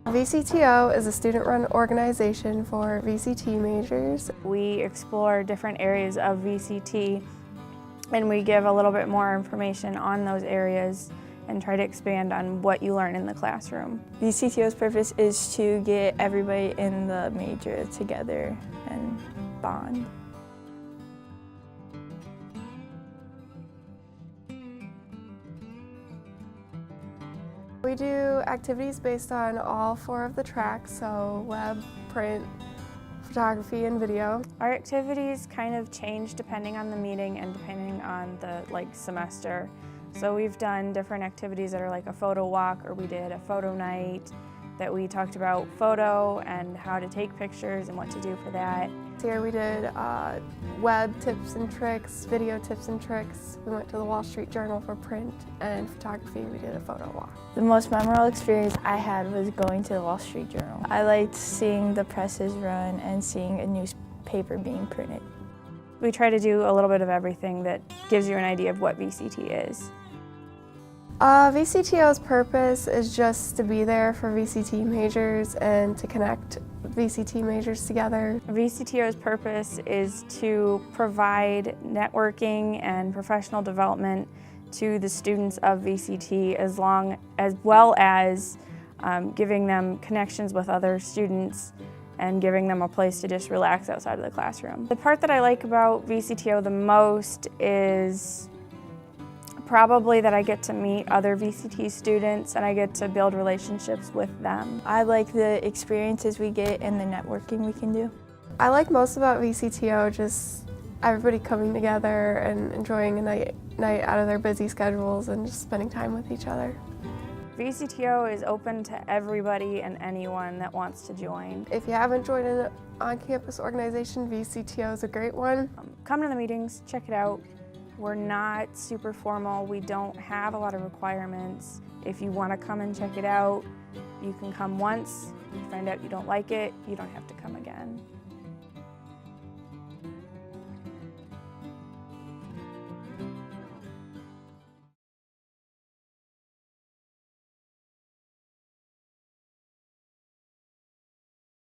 VCTO is a student-run organization for VCT majors. We explore different areas of VCT and we give a little bit more information on those areas and try to expand on what you learn in the classroom. VCTO's purpose is to get everybody in the major together and bond. We do activities based on all 4 of the tracks, so web, print, photography, and video. Our activities kind of change depending on the meeting and depending on the semester. So we've done different activities that are like a photo walk, or we did a photo night that we talked about photo and how to take pictures and what to do for that. Here we did web tips and tricks, video tips and tricks. We went to the Wall Street Journal for print, and photography we did a photo walk. The most memorable experience I had was going to the Wall Street Journal. I liked seeing the presses run and seeing a newspaper being printed. We try to do a little bit of everything that gives you an idea of what VCT is. VCTO's purpose is just to be there for VCT majors and to connect VCT majors together. VCTO's purpose is to provide networking and professional development to the students of VCT as well as giving them connections with other students and giving them a place to just relax outside of the classroom. The part that I like about VCTO the most is probably that I get to meet other VCT students and I get to build relationships with them. I like the experiences we get and the networking we can do. I like most about VCTO just everybody coming together and enjoying a night out of their busy schedules and just spending time with each other. VCTO is open to everybody and anyone that wants to join. If you haven't joined an on-campus organization, VCTO is a great one. Come to the meetings, check it out. We're not super formal. We don't have a lot of requirements. If you want to come and check it out, you can come once. If you find out you don't like it, you don't have to come again.